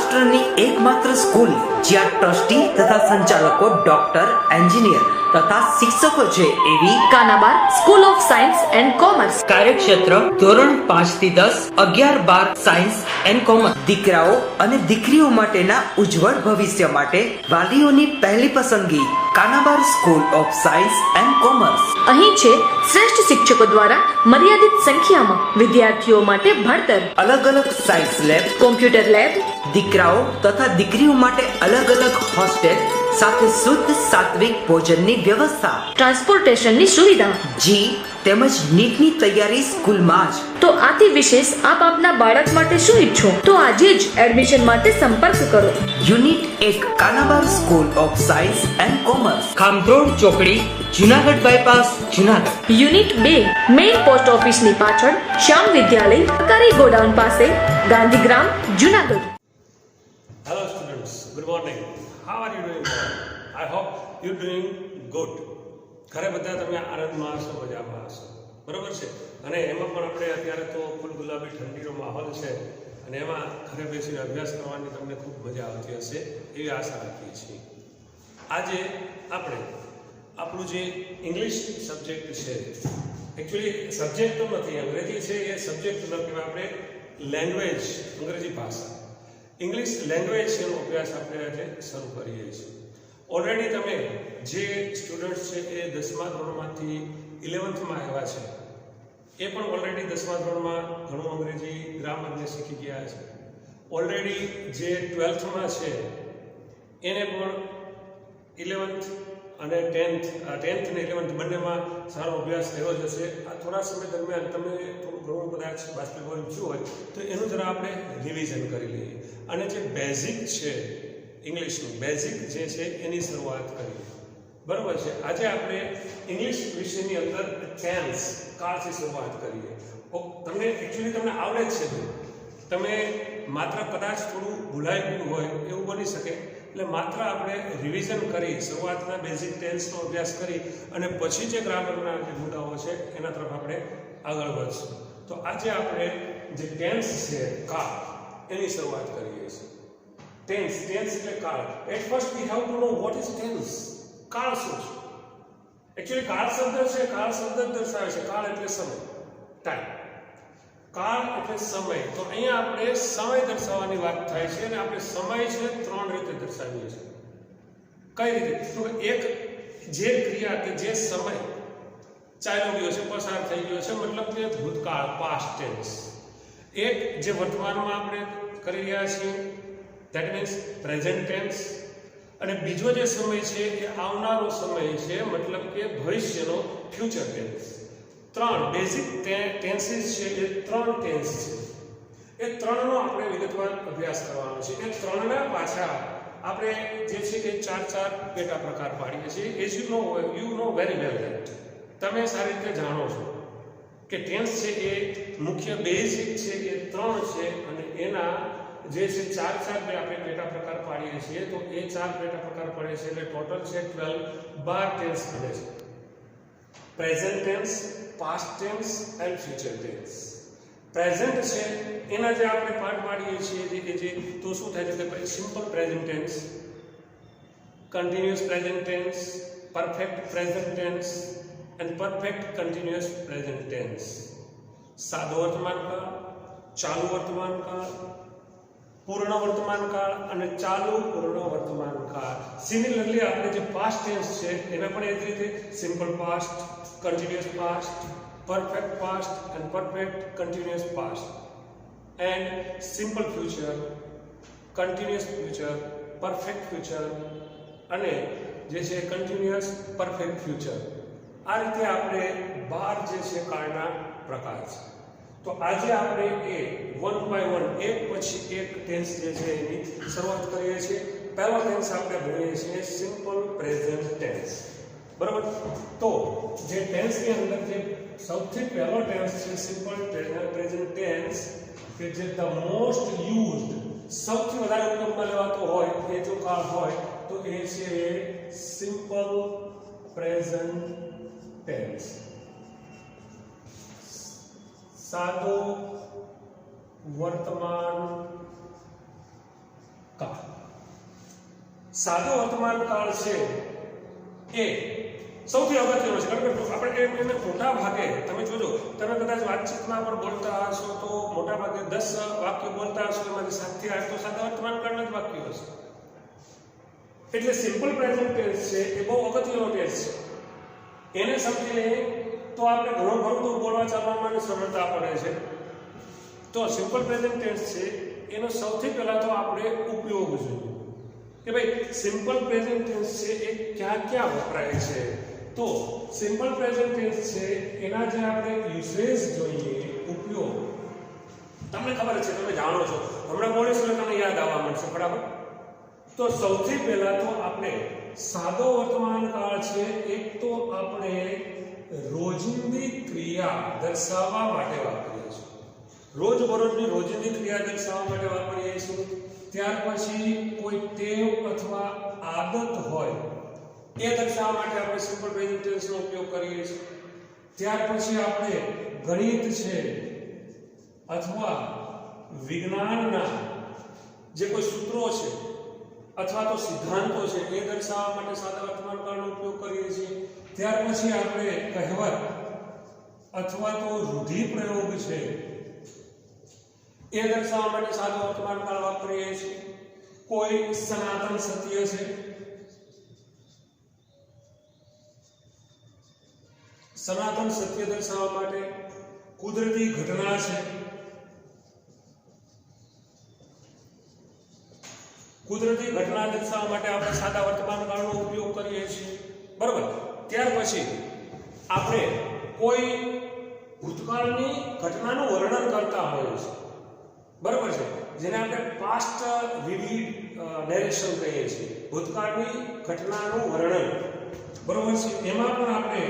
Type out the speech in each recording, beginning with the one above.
સૌરાષ્ટ્રની એકમાત્ર સ્કૂલ જ્યાં ટ્રસ્ટી તથા સંચાલકો ડોક્ટર, એન્જિનિયર તથા શિક્ષકો છે એવી Kanabar school of science and commerce. કાર્યક્ષેત્ર ધોરણ 5 થી 10, 11-12 સાયન્સ એન્ડ કોમર્સ. દીકરાઓ અને દીકરીઓ માટેના ઉજ્જવળ ભવિષ્ય માટે વાલીઓની પહેલી પસંદગી Kanabar school of science and commerce. અહીં છે શ્રેષ્ઠ શિક્ષકો દ્વારા મર્યાદિત સંખ્યામાં વિદ્યાર્થીઓ માટે ભણતર, અલગ અલગ સાયન્સ લેબ, કોમ્પ્યુટર લેબ, દીકરાઓ તથા દીકરીઓ માટે અલગ અલગ હોસ્ટેલ સાથે શુદ્ધ સાત્વિક ભોજનની વ્યવસ્થા, ટ્રાન્સપોર્ટેશનની સુવિધા. જી તેમજ નીટની તૈયારી સ્કૂલમાં જ. તો આથી વિશેષ આપ આપના બાળક માટે શું ઈચ્છો તો આજે જ એડમિશન માટે સંપર્ક કરો. Unit 1 Kanabar school of science and commerce, Khamrod ચોકડી, Junagadh bypass, Junagadh. Unit 2 main post ઓફિસની પાછળ શ્યામ વિદ્યાલય, સરકારી ગોડાઉન પાસે, Gandhigram, Junagadh. Hello students, good morning. How are you doing? I hope you're doing good. ઘરે બધા તમે આનંદમાં હશો, મજામાં હશો, બરોબર છે. અને એમાં પણ આપણે અત્યારે તો ફૂલ ગુલાબી ઠંડીનો માહોલ છે અને એમાં ઘરે બેસીને અભ્યાસ કરવાની તમને ખૂબ મજા આવતી હશે એવી આશા રાખીએ છીએ. આજે આપણે આપણું જે ઇંગ્લિશ સબ્જેક્ટ છે, એકચ્યુઅલી સબ્જેક્ટ તો નથી, અંગ્રેજી છે એ સબ્જેક્ટ ન કહેવાય, આપણે લેંગ્વેજ, અંગ્રેજી ભાષા, ઇંગ્લિશ લેંગ્વેજ એનો અભ્યાસ આપણે આજે શરૂ કરીએ છીએ. ઓલરેડી તમે જે સ્ટુડન્ટ્સ છે એ 10મા ધોરણમાંથી 11thમાં આવ્યા છે એ પણ ઓલરેડી 10મા ધોરણમાં ઘણું અંગ્રેજી ગ્રામરને શીખી ગયા છે. ઓલરેડી જે 12thમાં છે એને પણ 11th અને 10th ને 11th બંનેમાં સારો અભ્યાસ થયો જ હશે. આ થોડા સમય દરમિયાન તમે થોડું ઘણું કદાચ બાષ્પીભવન થયું હોય તો એનું જરા આપણે રિવિઝન કરી લઈએ અને જે બેઝિક છે ઇંગ્લિશનું બેઝિક જે છે એની શરૂઆત કરીએ, બરાબર છે. આજે આપણે ઇંગ્લિશ વિષયની અંદર ટેન્સ, કાળથી શરૂઆત કરીએ. તમને એકચ્યુઅલી તમને આવડે જ છે, તમે માત્ર કદાચ થોડું ભૂલાઈ ગયું હોય એવું બની શકે, એટલે માત્ર આપણે રિવિઝન કરી શરૂઆતના બેઝિક ટેન્સનો અભ્યાસ કરી અને પછી જે ગ્રામરના જે મુદ્દાઓ છે એના તરફ આપણે આગળ વધશું. તો આજે આપણે જે ટેન્સ છે કાળ એની શરૂઆત કરીએ છીએ. ટેન્સ એટલે કાળ. At first we have to know what is tense. કાળ શું છે? એકચ્યુઅલી કાળ શબ્દ છે, કાળ શબ્દ દર્શાવે છે કાળ એટલે સમય, ટાઈમ. કાળ એટલે સમય. તો અહીંયા આપણે સમય દર્શાવવાની વાત થાય છે અને આપણે સમય છે 3 રીતે દર્શાવીએ છીએ. કઈ રીતે? તો એક જે ક્રિયા કે જે સમય ચાલ્યો ગયો છે, પસાર થઈ ગયો છે, મતલબ કે ભૂતકાળ, પાસ્ટ ટેન્સ. એક જે વર્તમાનમાં આપણે કરી રહ્યા છીએ, ધેટ મીન્સ પ્રેઝન્ટ ટેન્સ. અને બીજો જે સમય છે એ આવનારો સમય છે, મતલબ કે ભવિષ્યનો ફ્યુચર ટેન્સ. 3 બેઝિક ટેન્સીસ છે, એ 3 ટેન્સ છે. એ 3નો આપણે વિગતવાર અભ્યાસ કરવાનો છે. એ 3ના પાછા આપણે જે છે એ 4 પેટા પ્રકાર પાડીએ છીએ. As you know very well that, તમે સારી રીતે જાણો છો કે ટેન્સ છે એ મુખ્ય બેઝિક છે એ 3 છે અને એના જે છે 4 આપણે પેટા પ્રકાર પાડીએ છીએ. તો એ 4 પેટા પ્રકાર પડે છે એટલે ટોટલ છે 12 ટેન્સ બને છે. Present tense, past tense and future tense. Present છે એના જે આપણે પાર્ટ પાડીએ છીએ જે તો શું થાય છે કે simple present tense, continuous present tense, perfect present tense and perfect continuous present tense. સાદો વર્તમાન કાળ, ચાલુ વર્તમાન કાળ, પૂર્ણ વર્તમાન કાળ અને ચાલુ પૂર્ણ વર્તમાન કાળ. સિમિલરલી આપણે જે પાસ્ટ ટેન્સ છે એના પણ એ જ રીતે simple past, continuous past, perfect past and perfect continuous past and simple future, continuous future, perfect future અને જે છે કન્ટિન્યુઅસ પરફેક્ટ ફ્યુચર. આ રીતે આપણે 12 જે છે કાળના પ્રકાર છે. તો આજે આપણે એ 1 by 1 એક પછી એક ટેન્સ જે છે એની શરૂઆત કરીએ છીએ. પહેલો ટેન્સ આપણે ભણીએ છીએ સિમ્પલ પ્રેઝન્ટ ટેન્સ, બરાબર. તો જે ટેન્સની અંદર જે સૌથી પહેલો ટેન્સ છે સિમ્પલ પ્રેઝન્ટ ટેન્સ, કે જે ધ મોસ્ટ યુઝડ, સૌથી વધારે ઉપયોગમાં લેવાતો હોય એ જો કાળ હોય તો એ છે સિમ્પલ પ્રેઝન્ટ ટેન્સ. સાદો વર્તમાન કાળ. સાદો વર્તમાન કાળ છે એ સૌથી અગત્યનો છે, કારણ કે આપણે એને મોટા ભાગે તમે જોજો, તમે કદાચ વાતચીતમાં પણ બોલતા હશો તો મોટા ભાગે 10 વાક્યો બોલતા હશો, એમાંથી 7 થી 8 તો સાદા વર્તમાન કાળના જ વાક્યો હશે. એટલે સિમ્પલ પ્રેઝન્ટ ટેન્સ છે એ બહુ અગત્યનો ટેન્સ છે. એને સમજીને તો આપણે ઘણું ખરું તો બોલવા ચાલવામાં સરળતા પડે છે. તો સિમ્પલ પ્રેઝન્ટ ટેન્સ છે એનો સૌથી પહેલા તો આપણે ઉપયોગ જોઈએ કે ભાઈ સિમ્પલ પ્રેઝન્ટ ટેન્સ છે એ ક્યાં ક્યાં વપરાય છે. તો સિમ્પલ પ્રેઝન્ટ ટેન્સ છે એના જે આપણે યુસેજ જોઈએ, ઉપયોગ, તમને ખબર છે, તમે જાણો છો, હમણાં બોલીશું એટલે તમને યાદ આવવા માંડશે, બરાબર. તો સૌથી પહેલા તો આપણે સાદો વર્તમાન કાળ છે એક તો આપણે રોજિંદી ક્રિયા દર્શાવવા માટે વાપરીએ છીએ, રોજબરોજની રોજિંદી ક્રિયા દર્શાવવા માટે વાપરીએ છીએ. ત્યાર પછી કોઈ ટેવ અથવા આદત હોય એ દર્શાવવા માટે આપણે સિમ્પલ પ્રેઝન્ટ ટેન્સનો ઉપયોગ કરીએ છીએ. ત્યાર પછી આપણે ગણિત છે અથવા વિજ્ઞાનના જે કોઈ સૂત્રો છે અથવા તો સિદ્ધાંતો છે એ દર્શાવવા માટે સાદા વર્તમાન કાળનો ઉપયોગ કરીએ છીએ. ત્યાર પછી આપણે કહેવત અથવા તો રૂઢિપ્રયોગ છે એ દર્શાવવા માટે સાદો વર્તમાન કાળ વાપરીએ છીએ. કોઈ સનાતન સત્ય છે, સનાતન સત્ય દર્શાવવા માટે, કુદરતી ઘટના છે, કુદરતી ઘટના દર્શાવવા માટે આપણે સાદા વર્તમાન કાળનો ઉપયોગ કરીએ છીએ, બરાબર. ત્યાર પછી આપણે કોઈ ભૂતકાળની ઘટનાનું વર્ણન કરતા હોઈએ છીએ, બરાબર છે, જેને આપણે પાસ્ટ વિવિડ નેરેશન કહીએ છીએ, ભૂતકાળની ઘટનાનું વર્ણન, બરાબર છે. એમાં પણ આપણે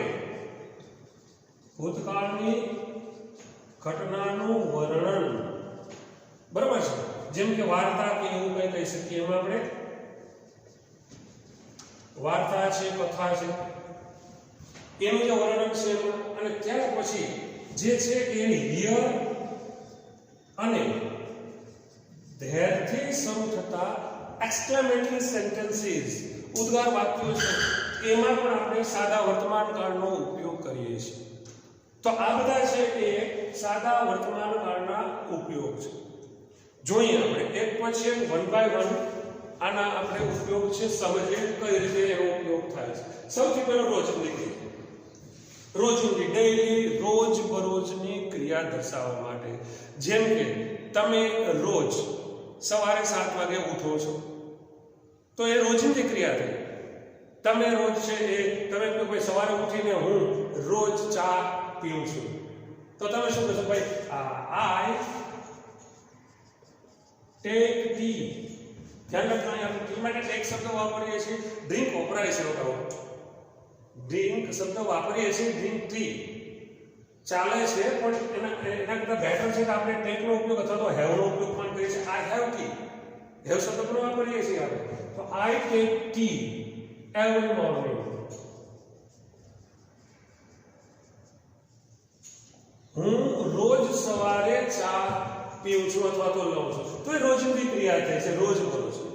ભૂતકાળની ઘટનાનું વર્ણન, બરાબર છે, જેમ કે વાર્તા કે એવું કંઈ કહી શકીએ, એમાં આપણે વાર્તા છે, કથા છે, એનું જે વર્ણન છે એમાં. અને ત્યાર પછી જે છે એ હિયર અને ધેરથી શરૂ થતા એક્સક્લેમેટરી સેન્ટેન્સીસ, ઉદ્ગાર વાક્યો છે, એમાં પણ આપણે સાદા વર્તમાન કાળનો ઉપયોગ કરીએ છીએ. તો આ બધા છે એ સાદા વર્તમાન કાળના ઉપયોગ છે. જોઈએ આપણે એક પછી એક 1 by 1 આના આપણે ઉપયોગ છે સમજીએ કઈ રીતે એનો ઉપયોગ થાય છે. સૌથી પહેલો રોજિંદી, રોજિંદી ડેઈલી રોજબરોજની ક્રિયા દર્શાવવા માટે, જેમ કે તમે રોજ સવારે 7 વાગે ઉઠો છો તો એ રોજિંદી ક્રિયા થઈ. તમે રોજ છે એ તમે કહો ભાઈ સવારે ઉઠીને હું રોજ ચા પીઉં છું, તો તમે શું કહેશો? ભાઈ આઈ ટેક ટી. ધ્યાન રાખજો, અહીંયા ટી માટે ટેક શબ્દ વાપરીએ છીએ, ડ્રિંક વપરાય છે, ડ્રિંક શબ્દ વાપરીએ છીએ, ડ્રિંક ટી ચાલે છે, પણ એના કરતા બેટર છે કે આપણે ટેકનો ઉપયોગ અથવા તો હેવનો ઉપયોગ પણ કરીએ છીએ. આઈ હેવ ટી, હેવ શબ્દ પણ વાપરીએ છીએ આપણે. તો I take T every morning. હું રોજ સવારે ચા પીઉં છું અથવા તો લઉં છું, તો એ રોજિંદી ક્રિયા થાય છે, રોજ કરો છો.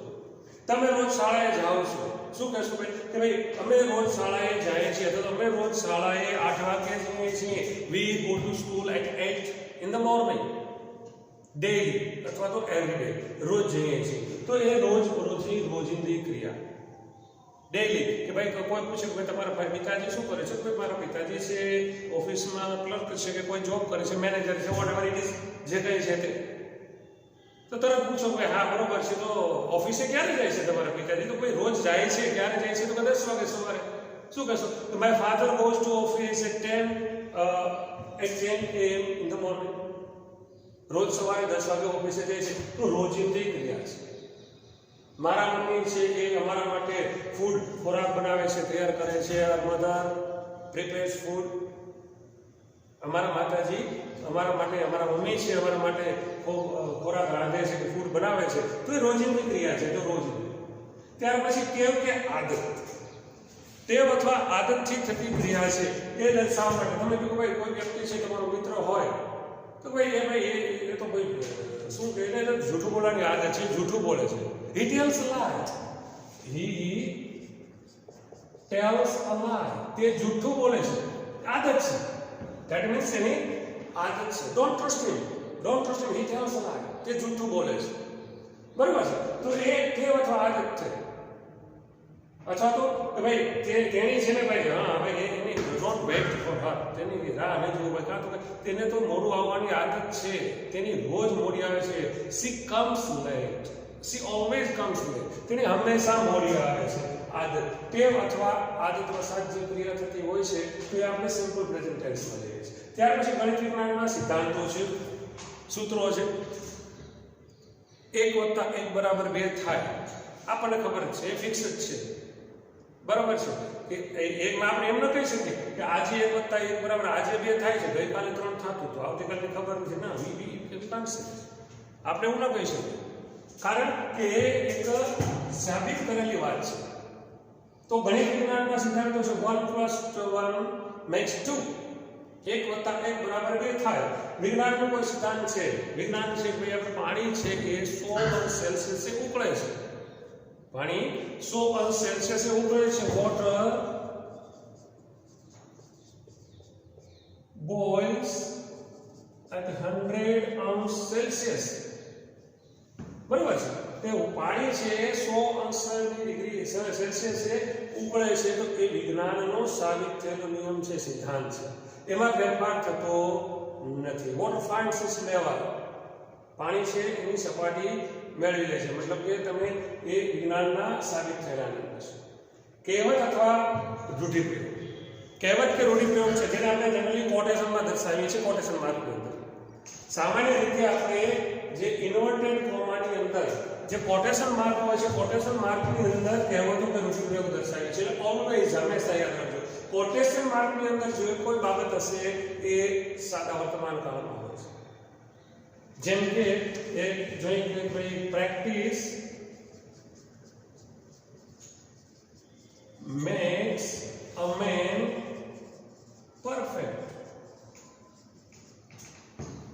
તમે રોજ શાળાએ જાઓ છો, શું કહેશો ભાઈ કે ભાઈ અમે રોજ શાળાએ જઈએ છીએ, તો અમે રોજ શાળાએ 8 વાગે જઈએ છીએ. We go to school at 8 in the morning daily અથવા તો એવરી ડે, રોજ જઈએ છીએ. તો એ રોજ રોજિંદી ક્રિયા ડેઈલી. કે ભાઈ કોઈ પૂછે કે ભાઈ તમારા પિતાજી શું કરે છે? કોઈ મારા પિતાજી છે ઓફિસમાં ક્લર્ક છે કે કોઈ જોબ કરે છે, મેનેજર છે, વોટ એવર ઇટ ઇઝ, જે કંઈ છે તે. તો તરત પૂછો કે હા બરોબર છે, તો ઓફિસે ક્યારે જાય છે તમારા પિતાજી? તો કોઈ રોજ જાય છે, ક્યારે જાય છે? તો 10 વાગે સવારે. શું કહેશો? તો my father goes to office at 10 AM in the morning. રોજ સવારે 10 વાગે ઓફિસે જાય છે, તો રોજિંદી ક્રિયા છે. મારા મમ્મી છે એ અમારા માટે ફૂડ ખોરાક બનાવે છે, તૈયાર કરે છે. Our mother prepares food. અમારા માતાજી અમારા માટે, અમારા મમ્મી છે અમારા માટે ખોરાક રાંધે છે, ફૂડ બનાવે છે, તો એ રોજિંદી ક્રિયા છે, તો રોજિંદી. ત્યાર પછી ટેવ કે આદત, ટેવ અથવા આદતથી થતી ક્રિયા છે એ દર્શાવવા માટે તમે કહો ભાઈ કોઈ વ્યક્તિ છે તમારો મિત્ર હોય તો ભાઈ એ તો ભાઈ શું કહે, જૂઠું બોલવાની આદત છે, જૂઠું બોલે છે, He tells a lie. He tells a lie. તે જૂઠું બોલે છે. આદત છે. That means એની આદત છે. Don't trust him. Don't trust him. He tells a lie. તે જૂઠું બોલે છે. બરાબર છે. તો એ ટેવ અથવા આદત છે. અથવા તો કે ભાઈ તેની છે ને ભાઈ હા ભાઈ એની ડોન્ટ વેઇટ ફોર હર, તેની રાહ ન જોવું ભાઈ, કાં તો તેને તો મોડું આવવાની આદત છે, તેની રોજ મોડી આવે છે. She comes late, she always comes late, તેની હંમેશા મોડી આવે છે. આદત, ટેવ અથવા આદત વસાત જે ક્રિયા થતી હોય છે તો એ આપણે સિમ્પલ પ્રેઝન્ટ ટેન્સમાં લઈએ છીએ. ત્યાર પછી ગણિત વિજ્ઞાનના સિદ્ધાંતો છે, સૂત્રો છે. 1 + 1 = 2 થાય, આપણને ખબર છે, એ ફિક્સ જ છે. બરાબર છે કે એકમાં આપણે એમ ન કહી શકીએ કે આજે 1 + 1 = આજે 2 થાય છે, ગઈકાલે 3 થતું તો આવતીકાલની ખબર નથી. ના, વી કાંસે આપણે એવું ન કહી શકીએ, કારણ કે એ એક સાબિત કરેલી વાત છે. તો ગણિત વિજ્ઞાનના સિદ્ધાંતો છે 1 + 1 makes 2, 1 + 1 = 2 થાય. વિજ્ઞાનનો કોઈ સિદ્ધાંત છે, વિજ્ઞાન છે કે આપણે પાણી છે કે 100°C ઉકળે છે, પાણી 100°C ઉકળે છે. Water boils at 100°C. બરાબર છે, તે પાણી છે 100°C ઉકળે છે. તો એ વિજ્ઞાનનો સાબિત થયેલો નિયમ છે, સિદ્ધાંત છે, એમાં ફેરફાર થતો નથી. વોટર ફાઇન્ડ્સ ઇટ્સ લેવલ, પાણી છે એની સપાટી મેળવી લે છે, મતલબ કે તમે એ વિજ્ઞાનના સાબિત થયેલા નિયમ છે. કહેવત અથવા રૂઢિપ્રયોગ, કહેવત કે રૂઢિપ્રયોગ છે જેને આપણે જનરલી કોટેશનમાં દર્શાવીએ છીએ, કોટેશન માર્કની અંદર. સામાન્ય રીતે આપણે જે ઇન્વર્ટેડ કોમાની અંદર જે કોટેશન માર્ક હોય છે, કોટેશન માર્કની અંદર કહેવતો કે રૂઢિપ્રયોગ દર્શાવીએ છીએ. ઓલવેઝ, હંમેશા યાદ રાખજો, કોટેશન માર્કની અંદર જે કોઈ બાબત હશે એ સાદા વર્તમાન કાળમાં હોય છે. જેમ કે એક જોઈ કે ભાઈ practice makes a man perfect.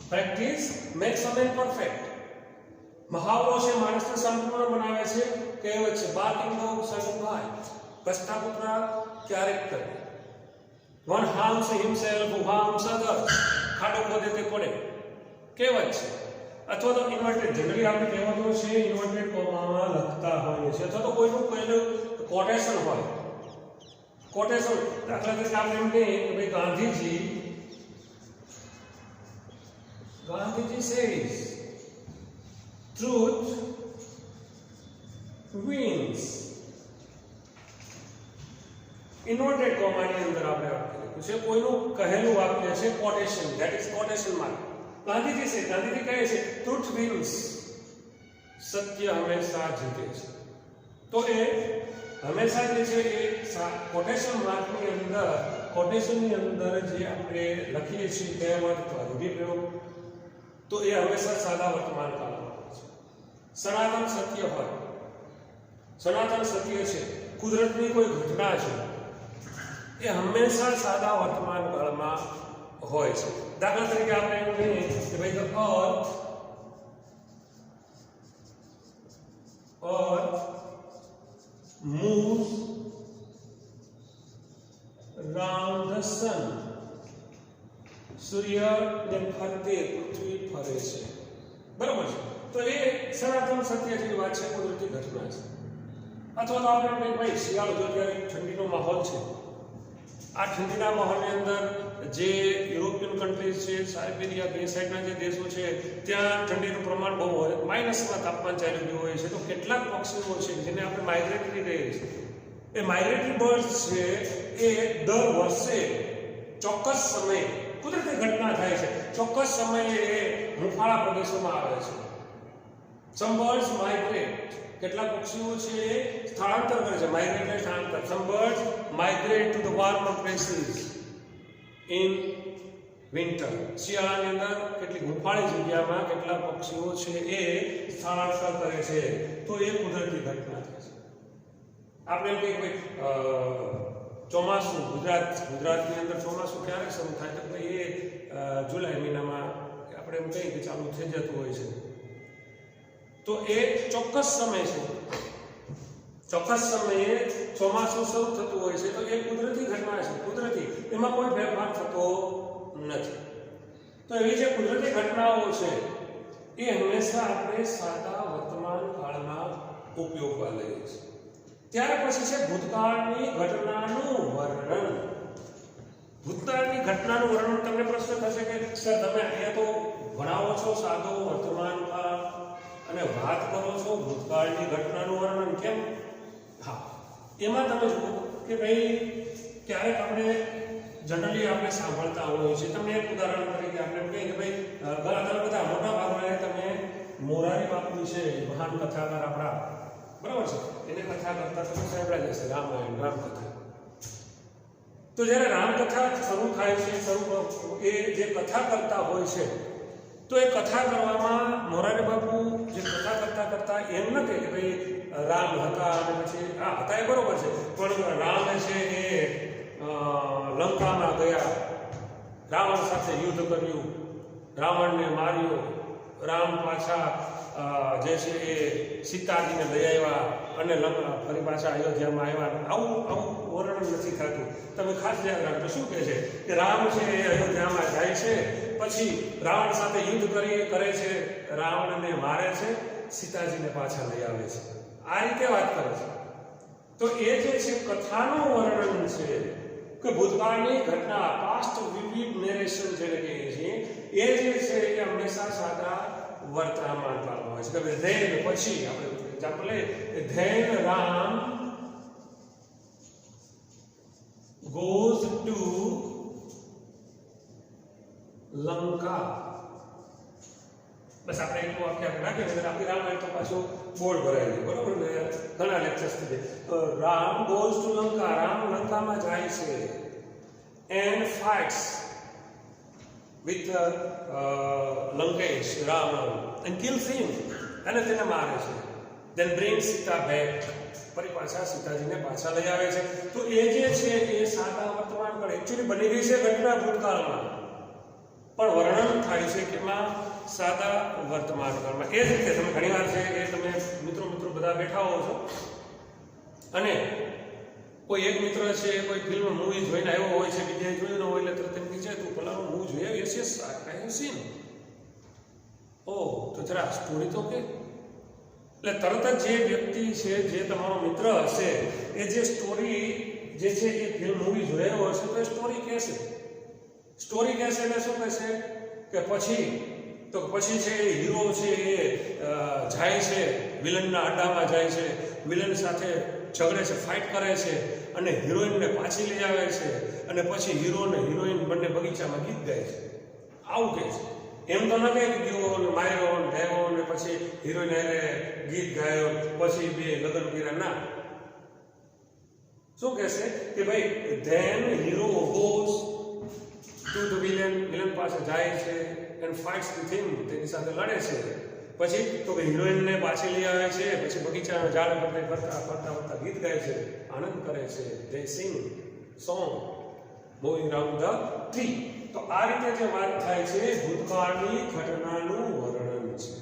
Practice makes a man perfect. મહાવરો છે માણસને સંપૂર્ણ બનાવે છે. કહેવત છે barking dog seldom bites, કસતા કૂતરા ક્યારેક કરે. One harms himself who harms others, ખાડો ખોદે તે પડે. કહેવત છે. અથવા તો ઇન્વર્ટેડ, જનરલી આપણે કહેવતો છે ઇન્વર્ટેડ કોમામાં લખતા હોઈએ છીએ, અથવા તો કોઈનું કહેલું કોટેશન હોય. કોટેશન દાખલા તરીકે આપણે એમ કહીએ કે ભાઈ Gandhiji says truth wins. Inverted કોમાની અંદર આપણે વાક્ય લખ્યું છે, કોઈનું કહેલું વાક્ય છે, quotation, that is quotation mark. Gandhiji કહે છે truth wins, સત્ય હંમેશા જીતે છે. તો એ હંમેશા જે છે એ કોટેશન માર્કની અંદર, કોટેશનની અંદર જે આપણે લખીએ છીએ કહેવત અથવા રૂઢિપ્રયોગ, તો એ હંમેશા સાદા વર્તમાન કાળમાં હોય છે. સનાતન સત્ય હોય, સનાતન સત્ય છે, કુદરતની કોઈ ઘટના છે, એ હંમેશા સાદા વર્તમાન કાળમાં હોય છે. દાખલા તરીકે આપણે એમ કહીએ કે ભાઈ the earth moves round the sun. સૂર્યને ફરતે પૃથ્વી ફરે છે. બરાબર છે, તો એ સનાતન સત્ય જેવી વાત છે, કુદરતી ઘટના છે. અથવા તો આપણે ભાઈ શિયાળો જો ત્યારે ઠંડીનો માહોલ છે, આ ઠંડીના માહોલની અંદર જે યુરોપિયન કન્ટ્રીઝ છે, સાઇબેરિયા બે સાઈડના જે દેશો છે, ત્યાં ઠંડીનું પ્રમાણ બહુ હોય, માઇનસમાં તાપમાન ચાલી રહ્યું હોય છે. તો કેટલાક પક્ષીઓ છે જેને આપણે માઇગ્રેટરી કહીએ છીએ, એ માઇગ્રેટરી બર્ડ્સ છે એ દર વર્ષે ચોક્કસ સમયે, કુદરતી ઘટના થાય છે, ચોક્કસ સમયે એ હુંફાળા પ્રદેશોમાં આવે છે. સમ બર્ડ્સ માઇગ્રેટ, કેટલાક પક્ષીઓ છે એ સ્થળાંતર કરે છે, માઇગ્રેટ એટલે સ્થળાંતર. Some birds migrate to the warmer places in winter. શિયાળાની અંદર કેટલીક હુંફાળી જગ્યામાં કેટલાક પક્ષીઓ છે એ સ્થળાંતર કરે છે. તો એ કુદરતી ઘટના છે. આપણે એમ કહીએ ચોમાસું, ગુજરાતની અંદર ચોમાસું ક્યારે શરૂ થાય? તો ભાઈ એ જુલાઈ મહિનામાં આપણે એમ કહીએ કે ચાલુ થઈ જતું હોય છે. તો એ ચોક્કસ સમય છે, ચોક્કસ સમયે ચોમાસું શરૂ થતું હોય છે, તો એ કુદરતી ઘટના છે, કુદરતી, એમાં કોઈ ફેરફાર થતો નથી. તો એવી જે કુદરતી ઘટનાઓ છે એ હંમેશા આપણે સાદા વર્તમાન કાળમાં ઉપયોગમાં લઈએ છીએ. ત્યાર પછી છે ભૂતકાળની ઘટનાનું વર્ણન. ભૂતકાળની ઘટનાનું વર્ણન, તમને પ્રશ્ન થશે કે સર તમે અહીંયા તો ભણાવો છો સાદો વર્તમાન કાળ અને વાત કરો છો ભૂતકાળની ઘટનાનું વર્ણન, કેમ? હા, એમાં તમે જુઓ કે ભાઈ ક્યારેક આપણે જનરલી આપણે સાંભળતા હોઈએ છીએ. તમને એક ઉદાહરણ તરીકે આપણે કહીએ કે ભાઈ ઘણા બધા મોટા ભાગના તમે મોરારી બાપુ છે, મહાન કથાકાર આપણા, બરાબર છે, એને કથા કરતા તમે સાંભળ્યા જશે રામાયણ, રામકથા. તો જ્યારે રામકથા શરૂ થાય છે, એ જે કથા કરતા હોય છે, તો એ કથા કરવામાં મોરારી બાપુ જે કથા કરતા એમ ન કહે કે ભાઈ રામ હતા અને પછી હા હતા એ બરોબર છે, પણ રામ છે એ લંકામાં ગયા, રાવણ સાથે યુદ્ધ કર્યું, રાવણને માર્યો, રામ પાછા જે છે એ સીતાજીને લઈ આવ્યા અને ફરી પાછા અયોધ્યામાં આવ્યા. આવું વર્ણન નથી થતું. તમે ખાસ ધ્યાન રાખજો. શું કહે છે કે રામ છે એ અયોધ્યામાં જાય છે, પછી રાવણ સાથે યુદ્ધ કરે છે, રાવણને મારે છે, સીતાજીને પાછા લઈ આવે છે. આ રીતે વાત કરે છે. તો એ જે છે કથાનું વર્ણન છે કે ભૂતકાળની ઘટના, પાસ્ટ વિવિડ નેરેશન જેને કહીએ છીએ, એ જે છે એ હંમેશા સાદા વર્તમાન કાળમાં હોય છે. કે ધેન પછી આપણે એક્ઝામ્પલ લઈએ, then Ram goes to Lanka. બસ આપણે એટલું વાક્ય રાખીએ એટલે આપણી રામાયણ તો પાછું બોર્ડ ભરાઈ ગયું, બરોબર ને? ઘણા લેક્ચર્સ થઈ જાય. રામ goes to લંકા, રામ લંકામાં જાય છે, and fights with Lankesh, Ravan, and kills him, અને તેને મારે છે. then brings Sita back, ફરી પાછા સીતાજીને પાછા લઈ આવે છે. તો એ જે છે એ સાદા વર્તમાન કાળ, એકચ્યુઅલી બની ગઈ છે ઘટના ભૂતકાળમાં, પણ વર્ણન થાય છે કેમાં? સાદા વર્તમાન કાળમાં. એ જ રીતે તમે ઘણીવાર છે એ તમે મિત્રો બધા બેઠા હો છો અને કોઈ એક મિત્ર છે કોઈ ફિલ્મ મૂવી જોઈને આવ્યો હોય છે, બીજાએ જોયું ન હોય એટલે તરત એમ કહે તું પેલાનું મૂવી જોયા? Yes yes I have seen. Oh, તો જરા સ્ટોરી તો કે. એટલે તરત જ જે વ્યક્તિ છે, જે તમારો મિત્ર હશે, એ જે સ્ટોરી જે છે એ ફિલ્મ મૂવી જોયેલો હશે તો એ સ્ટોરી કહેશે. સ્ટોરી કહેશે એટલે શું કહેશે કે પછી છે એ હીરો છે એ જાય છે વિલનના અડ્ડામાં, જાય છે વિલન સાથે ઝઘડે છે, ફાઇટ કરે છે અને હિરોઈનને પાછી લઈ આવે છે અને પછી હીરો ને હિરોઈન બંને બગીચામાં ગીત ગાય છે. આવું કહે છે. એમ તો ન કહે કે ગયો ને માર્યો ને ઢેવો ને પછી હિરોઈન હારે ગીત ગાયો પછી બે લગ્ન કર્યા. ના, શું કહેશે કે ભાઈ then hero goes to the villain પાસે જાય છે એન્ડ ફાઇટ્સ વિથ હિમ, તેની સાથે લડે છે. પછી તો કે હિરોઈનને પાછી લઈ આવે છે, પછી બગીચાના ઝાડ પર ફરતા ગીત ગાય છે, આનંદ કરે છે. They sing song moving round the tree. તો આ રીતે જે વાત થાય છે ભૂતકાળની ઘટનાનું વર્ણન છે.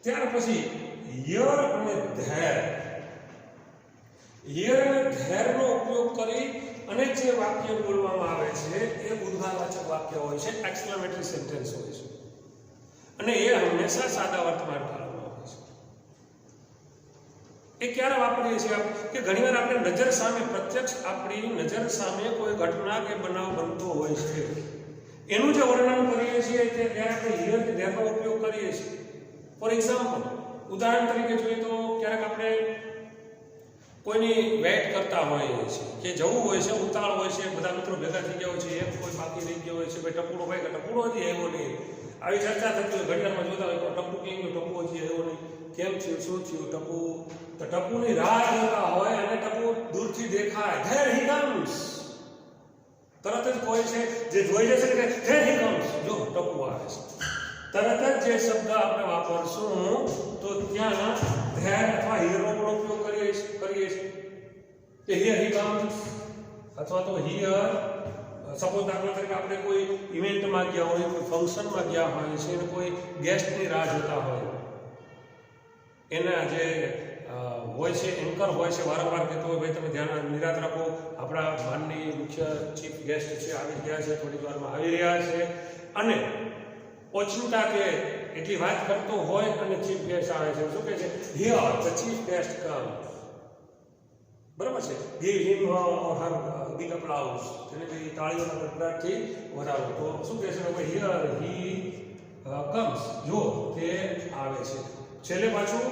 ત્યાર પછી યર અને ધેર. યર અને ધેરનો ઉપયોગ કરી અને જે વાક્ય બોલવામાં આવે છે એ ઉદ્ગારવાચક વાક્ય હોય છે, એક્સક્લેમેટરી સેન્ટેન્સ હોય છે, અને એ હંમેશા સાદા વર્તમાન કાળમાં હોય છે. એ ક્યારે વાપરીએ છીએ કે ઘણીવાર આપણે નજર સામે, પ્રત્યક્ષ આપણી નજર સામે કોઈ ઘટના કે બનાવ બનતો હોય છે, એનું જે વર્ણન કરીએ છીએ તે ત્યારે આપણે હિયર કે ધેરનો ઉપયોગ કરીએ છીએ. ફોર એક્ઝામ્પલ, ઉદાહરણ તરીકે જોઈએ તો ક્યારેક આપણે કોઈની વેઇટ કરતા હોઈએ છીએ કે જવું હોય છે, ઉતાળ હોય છે, બધા મિત્રો ભેગા થઈ ગયા હોય છે, એક કોઈ બાકી રહી ગયો હોય છે, ભાઈ ટપુડો ભાઈ કે ટપુડો હજી આવ્યો નહીં, આવી ચર્ચા થતી હોય. ઘડિયાળમાં જોતા હોય ટપુ કેમ ગયો, ટપુ હજી આવ્યો નહીં, કેમ થયું, શું થયું ટપુ? તો ટપુની રાહ જોતા હોય અને ટપુ દૂરથી દેખાય, ધેર હી કમ્સ. તરત જ કોઈ છે જે જોઈ જશે કે ધેર હી કમ્સ, જો ટપુ આવે છે. તરત જ જે શબ્દ આપણે વાપરશું તો ત્યાં ધેર અથવા હીરનો પણ ઉપયોગ કરીએ છીએ કે હિયર હી કમ્સ, અથવા તો હિયર સપોઝ દાખલા તરીકે આપણે કોઈ ઇવેન્ટમાં ગયા હોય, કોઈ ફંક્શનમાં ગયા હોય છે અને કોઈ ગેસ્ટની રાહ જોતા હોય એના જે હોય છે, એન્કર હોય છે, વારંવાર કહેતો હોય ભાઈ તમે ધ્યાન નિરાત રાખો, આપણા માનની મુખ્ય ચીફ ગેસ્ટ છે આવી ગયા છે, થોડી વારમાં આવી રહ્યા છે, અને ઓચિંતા કે એટલી વાત કરતો હોય અને ચીફ ગેસ્ટ આવે છે, શું કહે છે, હિયર ધ ચીફ ગેસ્ટ કમ, બરાબર છે, ગીવ હિમ ઓર હર બિગ અપ્લાઉઝ, તેને કઈ તાળીઓના ગડગડાટથી વધારો, તો શું કહે છે ભાઈ હિયર હી કમ્સ, જો તે આવે છે, છેલ્લે પાછું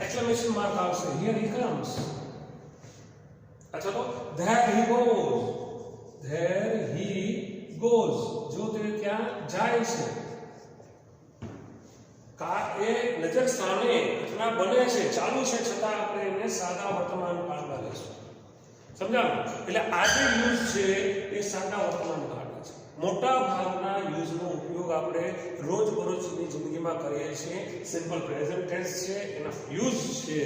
એક્સક્લેમેશન માર્ક આવશે, હિયર હી કમ્સ, અથવા તો ધેર હી ગોઝ, જો તે ત્યાં જાય છે, એ નજર સામે ઘટના બને છે, ચાલુ છે, છતાં આપણે એને સાદા વર્તમાન કાળમાં લઈશું. સમજાણું? એટલે આ જે યુઝ છે એ સાદા વર્તમાન કાળમાં છે. મોટા ભાગના યુઝનો ઉપયોગ આપણે રોજબરોજની જિંદગીમાં કરીએ છીએ. સિમ્પલ પ્રેઝન્ટ ટેન્સ છે, એના યુઝ છે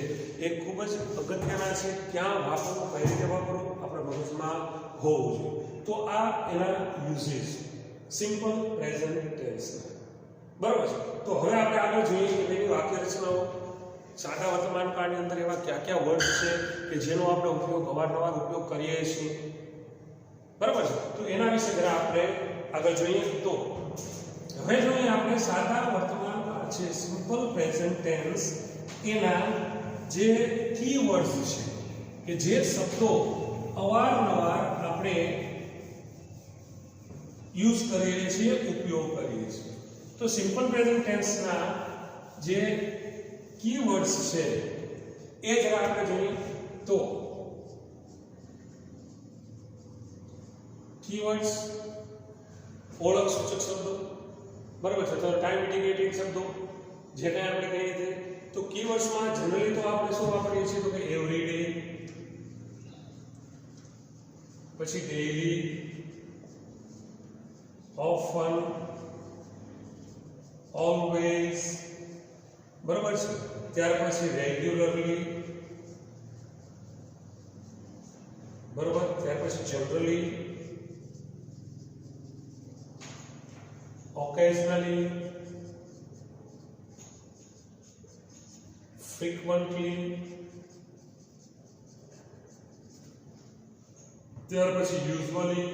એ ખૂબ જ અગત્યના છે. ક્યાં વાપરવું, કઈ રીતે વાપરવું, આપણા મગજમાં હોવું જોઈએ. તો આ એના યુઝીસ સિમ્પલ પ્રેઝન્ટ ટેન્સ. બરાબર છે. તો હવે આપણે આગળ જોઈએ કે એની વાક્ય રચનાઓ. સાદા વર્તમાન કાળની અંદર એવા કયા કયા વર્ડ છે કે જેનો આપણે ઉપયોગ અવારનવાર ઉપયોગ કરીએ છીએ. બરાબર છે. તો એના વિશે જરા આપણે આગળ જોઈએ. તો હવે જોઈએ આપણે સાદા વર્તમાન કાળ છે, સિમ્પલ પ્રેઝન્ટ ટેન્સ, એના જે કીવર્ડ્સ છે કે જે શબ્દો અવારનવાર આપણે યુઝ કરીએ છીએ, ઉપયોગ કરીએ છીએ. તો સિમ્પલ પ્રેઝન્ટ ટેન્સના જે કીવર્ડ્સ છે એ જરા આપણે જોઈએ. તો કીવર્ડ્સ ઓળખ સૂચક શબ્દો, બરાબર છે, તો ટાઈમ ઇન્ડિકેટિંગ શબ્દો જે કંઈ આપણે કહીએ છીએ. તો કીવર્ડ્સમાં જનરલી તો આપણે શું વાપરીએ છીએ તો કે એવરી ડે, પછી ડેઈલી, ઓફન, ઓલવેઝ, બરાબર છે, ત્યાર પછી રેગ્યુલરલી, બરાબર, ત્યાર પછી જનરલી, ઓકેઝનલી, ફ્રીક્વન્ટલી, ત્યાર પછી યુઝ્યુઅલી,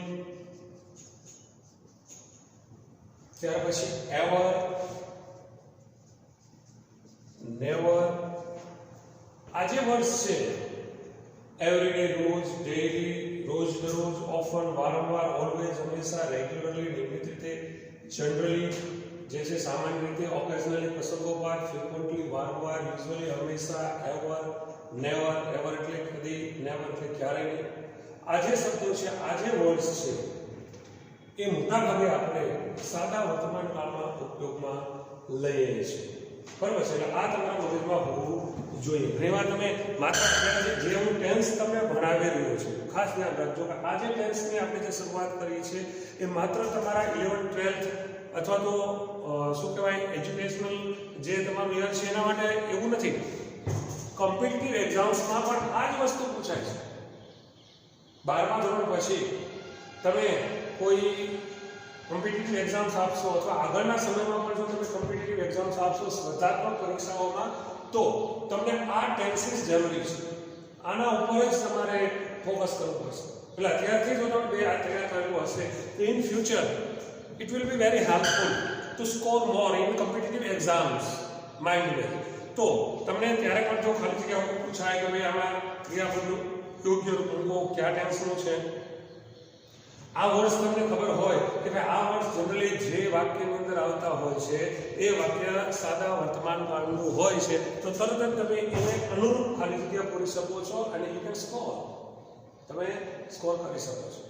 ત્યાર પછી એવર, નેવર. આ જે વર્ડ્સ છે એવરીડે, રોજ, ડેઈલી, રોજ દરરોજ, ઓફન, વારંવાર, ઓલવેઝ, હંમેશા, રેગ્યુલરલી, નિયમિત રીતે, જનરલી જે છે સામાન્ય રીતે, ઓકેઝનલી પ્રસંગોપાત, ફ્રીક્વન્ટલી વારંવાર, યુઝ્યુઅલી હંમેશા, એવર, નેવર, એવર એટલે કદી, નેવર એટલે ક્યારેય નહીં. આ જે શબ્દો છે, આ જે વર્ડ્સ છે એ મોટાભાગે આપણે સાદા વર્તમાન કાળમાં ઉપયોગમાં લઈએ છીએ. બરાબર છે. એટલે આ તમારા મગજમાં હોવું જોઈએ. ઘણીવાર તમે માત્ર જે હું ટેન્સ તમને ભણાવી રહ્યો છું, ખાસ ધ્યાન રાખજો કે આ જે ટેન્સની આપણે જે શરૂઆત કરી છે એ માત્ર તમારા 11th 12th અથવા તો શું કહેવાય એજ્યુકેશનલ જે તમારું યર છે એના માટે એવું નથી. કોમ્પિટિટિવ એક્ઝામ્સમાં પણ આ જ વસ્તુ પૂછાય છે. 12મા ધોરણ પછી તમે કોઈ કોમ્પિટિટિવ એક્ઝામ્સ આપશો અથવા આગળના સમયમાં પણ જો તમે કોમ્પિટિટિવ એક્ઝામ્સ આપશો સ્પર્ધાત્મક પરીક્ષાઓમાં, તો તમને આ ટેન્સીસ જરૂરી છે. આના ઉપર જ તમારે ફોકસ કરવું પડશે. એટલે અત્યારથી જો તમે આ તૈયાર કરેલું હશે તો in future it will be very helpful to score more in competitive exams. Mind way. તો તમને ત્યારે પણ જો ખાલી જગ્યા પૂછાય કે ભાઈ આમાં ક્રિયાપદનું યોગ્ય રૂપ કયા ટેન્સનું છે, આ વર્ડ્સ તમને ખબર હોય કે ભાઈ આ વર્ડ્સ જનરલી જે વાક્યની અંદર આવતા હોય છે એ વાક્ય સાદા વર્તમાન કાળનું હોય છે, તો તરત જ તમે એને અનુરૂપ ખાલી જગ્યા પૂરી શકો છો અને યુ કેન સ્કોર, તમે સ્કોર કરી શકો છો.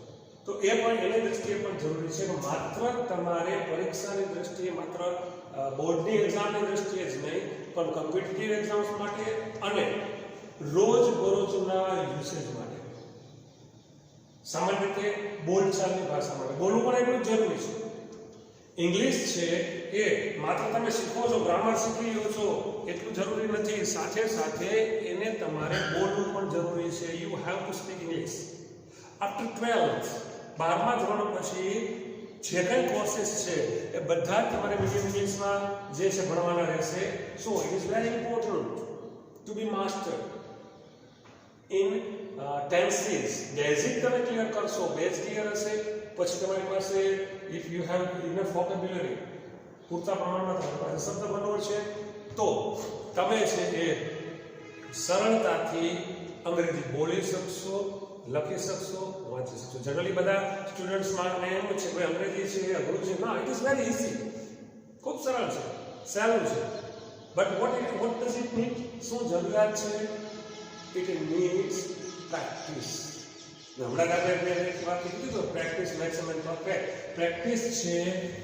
તો એ પણ એની દ્રષ્ટિએ પણ જરૂરી છે કે માત્ર તમારે પરીક્ષાની દ્રષ્ટિએ, માત્ર બોર્ડની એક્ઝામની દ્રષ્ટિએ જ નહીં, પણ કોમ્પિટિટિવ એક્ઝામ્સ માટે અને રોજબરોજના યુસેજ માટે, સામાન્ય રીતે બોલચાલની ભાષા માટે બોલવું પણ એટલું જ જરૂરી છે. ઇંગ્લિશ છે એ માત્ર તમે શીખો છો, ગ્રામર શીખી લો છો એટલું જરૂરી નથી, સાથે સાથે એને તમારે બોલવું પણ જરૂરી છે. You have to speak English. After 12th 12મા ધોરણ પછી જે કંઈ કોર્सेस છે એ બધા જ તમારે મીડિયમ ઇંગ્લિશમાં જે છે ભણવાના રહેશે. So it is very important to be master in tenses. Basic તમે ક્લિયર કરશો, બેઝ ક્લિયર હશે, પછી તમારી પાસે if you have enough vocabulary, પૂરતા પ્રમાણમાં તમારી પાસે શબ્દ ભંડોળ છે, તો તમે છે એ સરળતાથી અંગ્રેજી બોલી શકશો, લખી શકશો, વાંચી શકશો. જનરલી બધા સ્ટુડન્ટ્સમાં એમ છે કે અંગ્રેજી છે એ અઘરું છે. ના, ઇટ ઇઝ વેરી ઇઝી, ખૂબ સરળ છે, સહેલું છે. But what does it mean? શું જરૂરિયાત છે? It needs practice. હમણાં આપણે એક વાક્ય કીધું તો પ્રેક્ટિસ મેક્સ અ મેન પરફેક્ટ. પ્રેક્ટિસ છે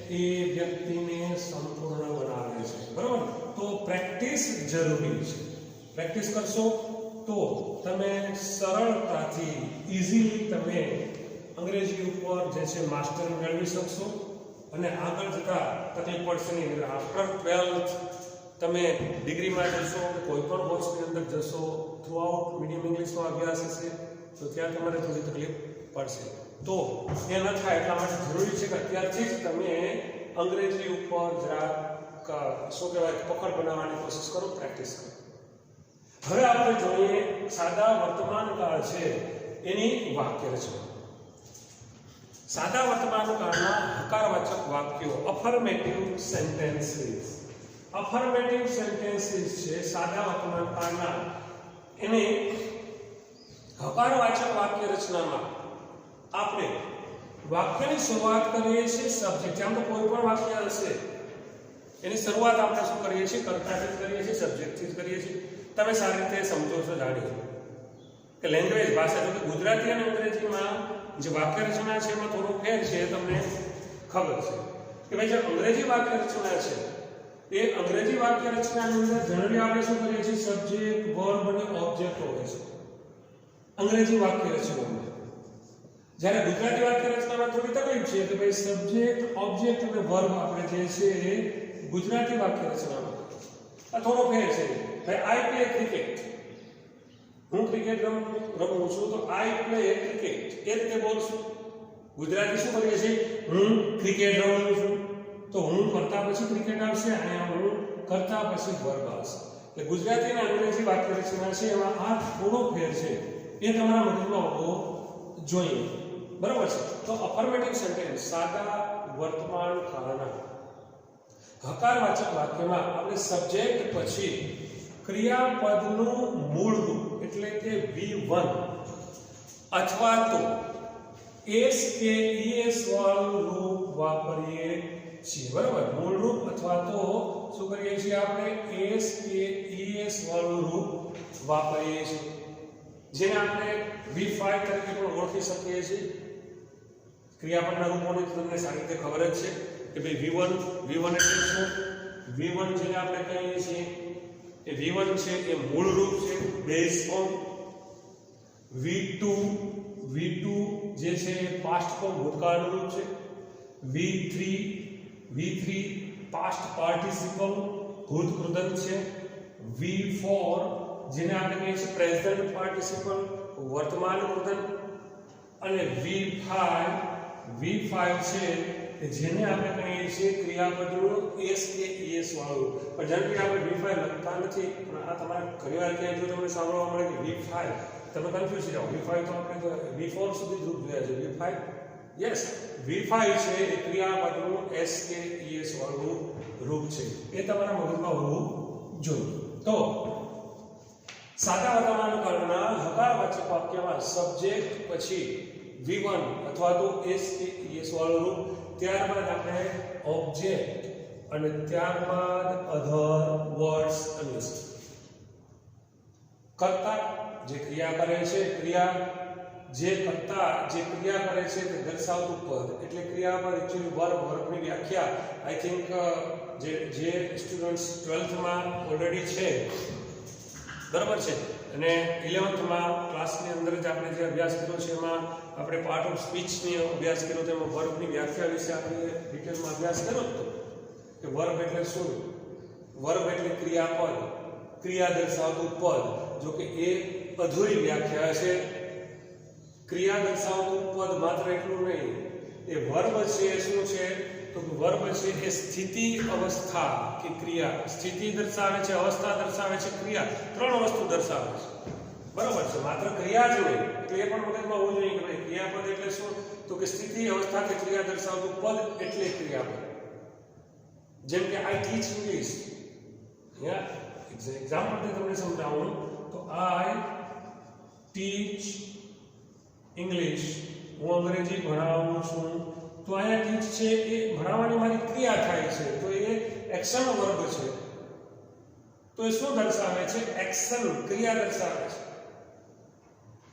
એ વ્યક્તિને સંપૂર્ણ બનાવે છે, બરાબર? તો પ્રેક્ટિસ જરૂરી છે. પ્રેક્ટિસ કરશો તો તમે સરળતાથી ઇઝીલી તમે અંગ્રેજી ઉપર જે છે માસ્ટરી મેળવી શકશો અને આગળ જતા તકલીફ પડશે નહીં. આફ્ટર 12th તમે ડિગ્રીમાં જશો, કોઈ પણ કોર્સની અંદર જશો, થ્રુઆઉટ મીડિયમ ઇંગ્લિશનો અભ્યાસ હશે, તો ત્યાં તમારે થોડી તકલીફ પડશે. તો એ ન થાય એટલા માટે જરૂરી છે કે અત્યારથી જ તમે અંગ્રેજી ઉપર જરા શું કહેવાય પકડ બનાવવાની કોશિશ કરો, પ્રેક્ટિસ કરો. હવે આપણે જોઈએ સાદા વર્તમાન કાળ છે એની વાક્ય રચના. સાદા વર્તમાન કાળના હકારવાચક વાક્યો, અફર્મેટિવ સેન્ટેન્સીસ. અફર્મેટિવ સેન્ટેન્સીસ છે સાદા વર્તમાન કાળના. એને હકારવાચક વાક્ય રચનામાં આપણે વાક્યની શરૂઆત કરીએ છીએ સબ્જેક્ટ. જેમ તો કોઈ પણ વાક્ય હશે એની શરૂઆત આપણે શું કરીએ છીએ? કર્તાથી કરીએ છીએ, સબ્જેક્ટથી જ કરીએ છીએ. તમે સારી રીતે સમજો છો, જાણો છો કે લેંગ્વેજ ભાષા, જો કે ગુજરાતી અને અંગ્રેજીમાં જે વાક્ય રચના છે એમાં થોડો ફેર છે, તમને ખબર છે કે ભાઈ જે અંગ્રેજી વાક્ય રચના છે એ અંગ્રેજી વાક્ય રચનાની અંદર જનરલી આપણે શું કરીએ છીએ? સબ્જેક્ટ, વર્બ અને ઓબ્જેક્ટ હોય છે અંગ્રેજી વાક્ય રચનામાં. જ્યારે ગુજરાતી વાક્ય રચનામાં થોડી તકલીફ છે કે ભાઈ સબ્જેક્ટ, ઓબ્જેક્ટ અને વર્બ આપણે જે છે એ ગુજરાતી વાક્ય રચનામાં આ થોડો ફેર છે. ભાઈ આઈ પ્લે ક્રિકેટ, હું ક્રિકેટ રમું છું, તો આઈ પ્લે ક્રિકેટ એ રીતે બોલશું. ગુજરાતી શું કરીએ છીએ? હું ક્રિકેટ રમું છું, તો હું કરતા પછી ક્રિકેટ આવશે, અહીંયા હું કરતા પછી વર્બ આવશે. એટલે ગુજરાતી અને અંગ્રેજી વાક્ય રચના છે એમાં આ થોડો ફેર છે, એ તમારા મગજમાં હોવો જોઈએ, બરાબર છે? તો અફર્મેટિવ સેન્ટેન્સ સાદા વર્તમાન કાળના હકારવાચક વાક્યમાં આપણે સબ્જેક્ટ પછી ક્રિયાપદનું મૂળ રૂપ એટલે કે V1 અથવા તો S કે ES વાળું રૂપ વાપરીએ છીએ, બરાબર? મૂળ રૂપ અથવા તો શું કરીએ છીએ? આપણે S કે ES વાળું રૂપ વાપરીએ છીએ, જેને આપણે V5 તરીકે પણ ઓળખી શકીએ છીએ. ક્રિયાપદના રૂપોની તમને સારી રીતે ખબર જ છે કે ભાઈ V1 એટલે શું? V1 જેને આપણે કહીએ છીએ એ V1 છે એ મૂળ રૂપ છે, બેઝ ફોર્મ. V2 જે છે એ પાસ્ટ ફોર્મ, ભૂતકાળનું રૂપ છે. V3 પાસ્ટ પાર્ટિસિપલ, ભૂત કૃદંત છે. V4 જેને આપણે કહીએ છીએ પ્રેઝન્ટ પાર્ટિસિપલ, વર્તમાન કૃદંત. અને V5 છે જેને આપણે કહીએ છીએ ક્રિયાપદનું S કે ES વાળું. પણ જનરલી આપણે V5 લખતા નથી, પણ આ તમારે ઘણીવાર ક્યાંય જો તમને સાંભળવા મળે કે V5, તમે કન્ફ્યુઝ થઈ જાઓ. V5 તો આપણે V4 સુધી જ રૂપ જોયા છે. V5 યસ, V5 છે એ ક્રિયાપદનું S કે ES વાળું રૂપ છે, એ તમારા મગજમાં હોવું જોઈએ. તો સાદા વર્તમાન કાળના હકારવાચક વાક્યમાં સબ્જેક્ટ પછી V1 અથવા તો S કે ES વાળું રૂપ, ત્યારબાદ આપણે ઓબ્જેક્ટ અને ત્યારબાદ અધર વર્ડ્સ અને કર્તા જે ક્રિયા કરે છે, ક્રિયા કરે છે તે દર્શાવતું પદ એટલે ક્રિયાપદ. એક્ચ્યુઅલી વર્બની વ્યાખ્યા આઈ થિંક જે સ્ટુડન્ટ્સ 12th માં ઓલરેડી છે, બરાબર છે, અને 11th માં ક્લાસની અંદર જ આપણે જે અભ્યાસ કર્યો છે એમાં આપણે પાર્ટ ઓફ સ્પીચની અભ્યાસ કર્યો, તેમાં વર્બની વ્યાખ્યા વિશે આપણે ડિટેલમાં અભ્યાસ કર્યો હતો કે વર્બ એટલે શું? વર્બ એટલે ક્રિયાપદ, ક્રિયા દર્શાવતું પદ. જો કે એ અધૂરી વ્યાખ્યા છે. ક્રિયા દર્શાવતું પદ માત્ર એટલું નહીં, એ વર્બ છે એ શું છે તો વર્બ છે એ સ્થિતિ અવસ્થા કે ક્રિયા સ્થિતિ દર્શાવે છે અવસ્થા દર્શાવે છે ક્રિયા ત્રણ વસ્તુ દર્શાવે છે બરાબર છે માત્ર ક્રિયા જ નહીં એટલે એ પણ મગજમાં હોવું જોઈએ કે ભાઈ ક્રિયાપદ એટલે શું તો કે સ્થિતિ અવસ્થા કે ક્રિયા દર્શાવતું પદ એટલે ક્રિયાપદ જેમ કે આઈ ટીચ ઇંગ્લિશ એક્ઝામ્પલથી તમને સમજાવું તો આઈ ટીચ ઇંગ્લિશ હું અંગ્રેજી ભણાવું છું તો અહીંયા ટીચ છે એ ભણાવવાની મારી ક્રિયા થાય છે તો એ એક્શન વર્બ છે તો એ શું દર્શાવે છે એક્શન ક્રિયા દર્શાવે છે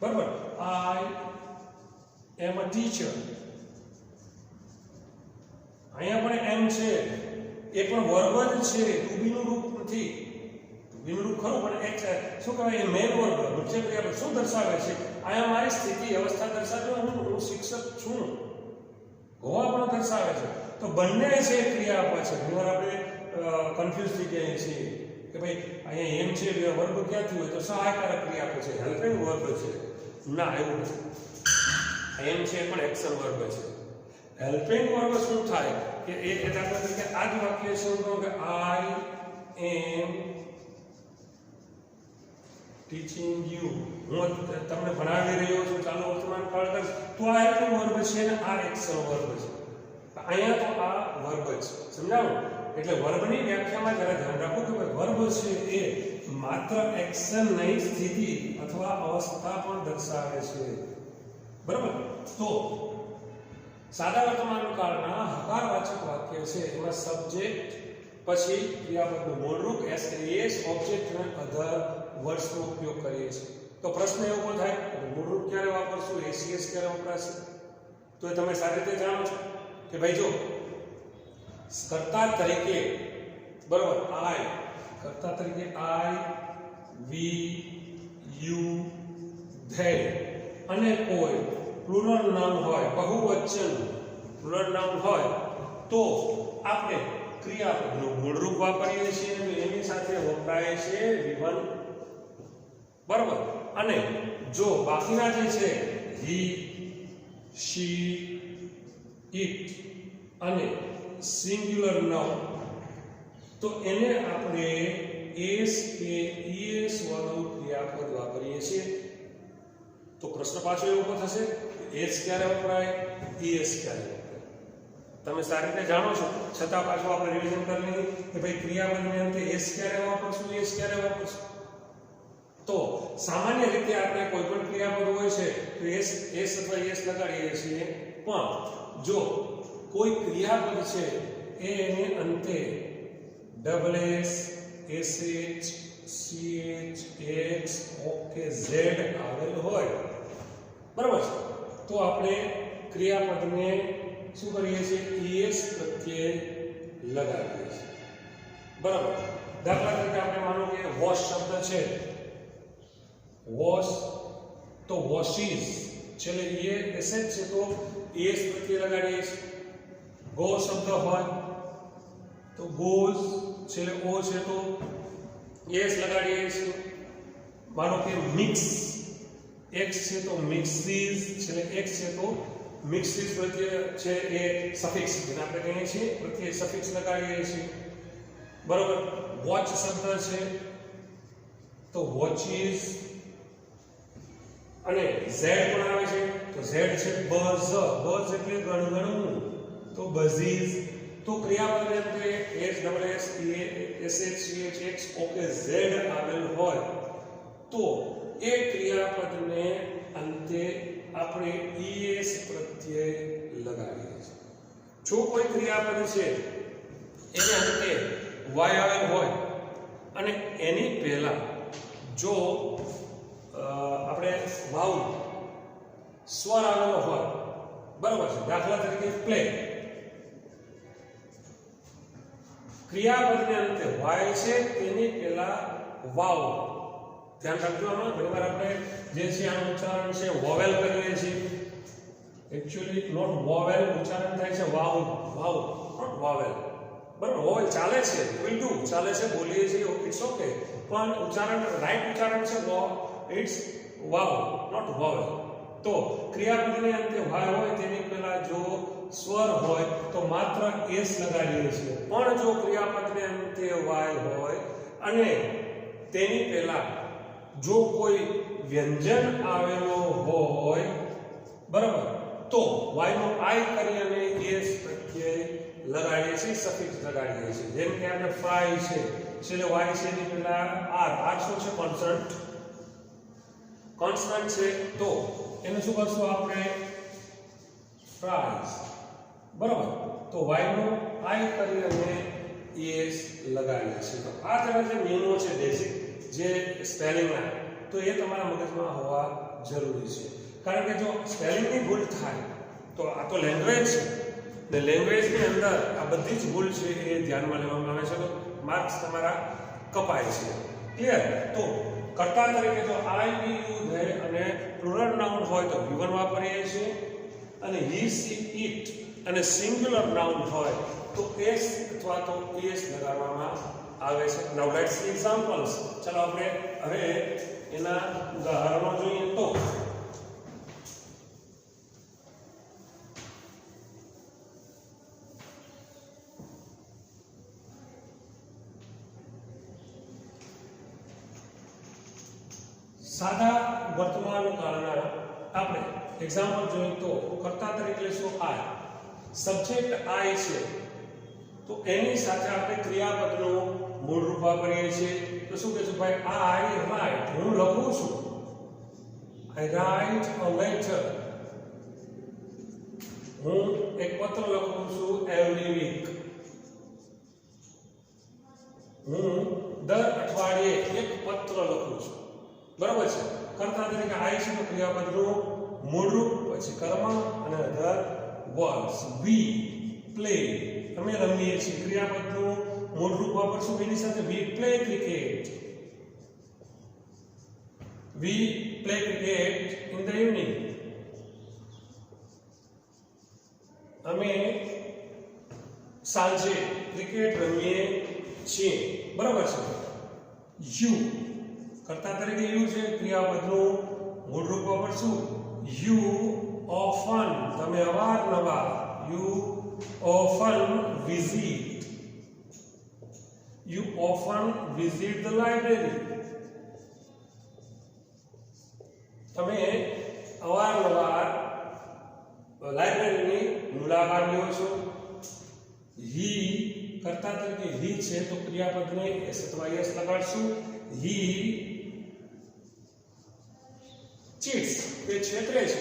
બરાબર આઈ એમ અ ટીચર અહીંયા પણ એમ છે એ પણ વર્બ જ છે ટુ બી નું રૂપ નથી ટુ બી નું રૂપ ખરું પણ એક શું કહેવાય એ મેન વર્બ મુખ્ય ક્રિયાપદ શું દર્શાવે છે અહીંયા મારી સ્થિતિ અવસ્થા દર્શાવે હું શિક્ષક છું હોવા પણ દર્શાવે છે તો બંને છે ક્રિયાપદ છે ઘણીવાર આપણે કન્ફ્યુઝ થઈ જઈએ છીએ કે ભાઈ અહીંયા એમ છે વર્બ ક્યાંથી હોય તો સહાયકારક ક્રિયાપદ છે હેલ્પિંગ વર્બ છે ના એવું નથી એમ છે પણ એક્શન વર્બ છે હેલ્પિંગ વર્બ શું થાય કે એ દાખલા તરીકે આ જ વાક્ય શું કહું કે આઈ એમ ટીચિંગ યુ હું તમને ભણાવી રહ્યો છું ચાલો વર્તમાન કાળ કર તો આ હેલ્પિંગ વર્બ છે ને આ એક્શન વર્બ છે અહીંયા તો આ વર્બ છે સમજાવો એટલે વર્બની વ્યાખ્યામાં જરા ધ્યાન રાખો કે વર્બ છે એ માત્ર એક્શન નહીં સ્થિતિ અથવા અવસ્થા પણ દર્શાવે છે બરાબર તો સાદા વર્તમાન કાળના હકારવાચક વાક્ય છે એમાં સબ્જેક્ટ પછી ક્રિયાપદનું મૂળરૂપ એસ ઓબ્જેક્ટ અને અધર વર્ડ્સનો ઉપયોગ કરીએ છીએ તો પ્રશ્ન એવો પણ થાય મૂળરૂપ ક્યારે વાપરશું એસીએસ ક્યારે વપરાશે તો એ તમે સારી રીતે જાણો છો કે ભાઈ જો કર્તા તરીકે બરાબર આઈ કર્તા તરીકે આઈ વી યુ ધે અને કોઈ પ્લુરલ નામ હોય બહુવચન પ્લુરલ નામ હોય તો આપણે ક્રિયાપદનું મૂળરૂપ વાપરીએ છીએ અને એની સાથે વપરાય છે વિવન બરાબર અને જો બાકીના જે છે હી શી ઇટ અને સિંગ્યુલર નાઉન તો એને આપણે એસ કે ઈએસ વાળું ક્રિયાપદ વાપરીએ છીએ તો પ્રશ્ન પાછો એવો થશે એસ ક્યારે વપરાય ઈએસ ક્યારે વપરાય તમે સારી રીતે જાણો છો છતાં પાછું આપણે રિવિઝન કરી લઈએ કે ભાઈ ક્રિયાપદની અંતે એસ ક્યારે વાપરશું એસ ક્યારે વાપરશું તો સામાન્ય રીતે આપણે કોઈ પણ ક્રિયાપદ હોય છે તો એસ અથવા એસ લગાડીએ છીએ પણ જો કોઈ ક્રિયાપદ છે એને અંતે double S SH CH x okay Z આવેલ હોય બરાબર છે તો આપણે ક્રિયાપદને શું કરીએ છીએ ઈએસ પ્રત્યે લગાવીએ છીએ બરાબર દાખલા તરીકે આપણે માનો કે વોશ શબ્દ છે વોશ તો વોશીઝ છેલ્લે એ એસએચ છે તો ઈએસ પ્રત્યે લગાડીએ છીએ ગો શબ્દ હોય તો ગોઝ છેલ્લે ઓ છે તો એસ લગાડીએ છીએ માનો કે મિક્સ એક્સ છે તો મિક્સીઝ છેલ્લે એક્સ છે તો મિક્સીઝ પ્રત્યે છે એ સફિક્સ જેને આપણે કહીએ છીએ પ્રત્યે સફિક્સ લગાડીએ છીએ બરોબર વોચ શબ્દ છે તો વોચીઝ અને ઝેડ પણ આવે છે તો ઝેડ છે બઝ એટલે ગણગણવું તો બઝીઝ તો ક્રિયાપદને અંતે S double S S H C H x okay Z આવેલ હોય તો એ ક્રિયાપદને અંતે આપણે ઈએસ પ્રત્યય લગાડીએ છીએ જો કોઈ ક્રિયાપદ છે એને અંતે વાય આવેલ હોય અને એની પહેલા જો આપણે વાઉલ સ્વર આવેલો હોય બરાબર છે દાખલા તરીકે પ્લે ક્રિયાપદને અંતે વાય છે તેની પહેલા વાવ ધ્યાન રાખજો આમાં ઘણીવાર આપણે જે છે આનું ઉચ્ચારણ છે વોવેલ કરીએ છીએ એકચ્યુઅલી નોટ વોવેલ ઉચ્ચારણ થાય છે વાવ વાવ નોટ વોવેલ બરાબર વોવેલ ચાલે છે વિલ ડુ ચાલે છે બોલીએ છીએ ઇટ્સ ઓકે પણ ઉચ્ચારણ રાઈટ ઉચ્ચારણ છે ઇટ્સ વાવ નોટ વોવેલ તો ક્રિયાપદને અંતે વાય હોય તેની પહેલા જો સ્વર હોય તો માત્ર એસ લગાડીએ છીએ, પણ જો ક્રિયાપદને અંતે વાય હોય અને તેની પહેલા જો કોઈ વ્યંજન આવેલો હોય, બરાબર, તો વાય નો આઈ કરી અને એસ પ્રત્યય લગાડીએ છીએ, સફિક્સ લગાડીએ છીએ. જેમ કે આપણે ફ્રાય છે, છેલ્લે વાય છે એની પહેલા આર શું છે? કોન્સનન્ટ છે, તો એનું શું કરશું આપણે? ફ્રાઈઝ, બરાબર. તો વાય નો આઈ કરી અને એસ લગાડીએ છીએ. તો આ તેના જે નિયમો છે બેઝિક, જે સ્પેલિંગના, તો એ તમારા મગજમાં હોવા જરૂરી છે. કારણ કે જો સ્પેલિંગની ભૂલ થાય તો આ તો લેંગ્વેજ છે, ને લેંગ્વેજની અંદર આ બધી જ ભૂલ છે એ ધ્યાનમાં લેવામાં આવે છે, તો માર્ક્સ તમારા કપાય છે. ક્લિયર? તો કર્તા તરીકે જો આઈ વી યુ ધે અને પ્લુરલ નાઉન હોય તો V1 વાપરીએ છીએ, અને હી સી ઇટ અને સિંગ્યુલર નાઉન હોય તો એસ અથવા તો એસ લગાડવામાં આવે છે. નાઉ લેટ્સ સી એક્ઝામ્પલ્સ. ચાલો આપણે હવે એના ઉદાહરણો જોઈએ. તો સાદા વર્તમાન કાળના આપણે એક્ઝામ્પલ જોઈએ તો કર્તા તરીકે લેશું આઈ, સબ્જેક્ટ આઈ છે, તો એની સાથે આપણે ક્રિયાપદનું મૂળ રૂપ વાપરીએ છીએ. તો શું કહેશું? ભાઈ આઈ રાઇટ, હું લખું છું. આઈ રાઇટ અ લેટર, હું એક પત્ર લખું છું એવરી વીક. હું દર અઠવાડિયે એક પત્ર લખું છું. બરાબર છે. કર્તા તરીકે આઈ છે તો ક્રિયાપદનું મૂળ રૂપ, પછી કર્મ અને અધર વર્બ્સ. વી પ્લે, અમે રમીએ છીએ, ક્રિયાપદનું મૂળ રૂપ વાપરશું એની સાથે. We play cricket, we play cricket in the evening. અમે સાંજે ક્રિકેટ રમીએ છીએ. બરાબર છે. યુ કર્તા તરીકે યુ છે, ક્રિયાપદનું મૂળ રૂપ વાપરશું યુ ઓફન, તમે અવારનવાર. You often visit, you often visit the library, તમે અવારનવાર લાઇબ્રેરીની મુલાકાત લો છો. હી કર્તા તરીકે હી છે તો ક્રિયાપદને એસ અથવા એસ લગાડશું. હી cheats, તે છેતરે છે.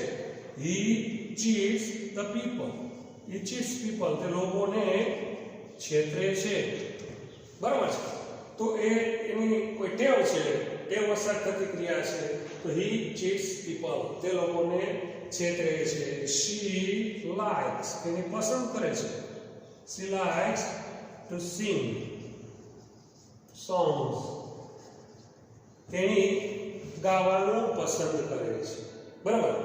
he cheats the people, he cheats people, તે લોકોને છેતરે છે. બરાબર છે. તો એ એની કોઈ ટેવ છે, ટેવ વસાત થતી ક્રિયા છે, તો he cheats people, તે લોકોને છેતરે છે. she likes, તેને પસંદ કરે છે. she likes to sing songs, તેની ગાવાનું પસંદ કરે છે. બરાબર.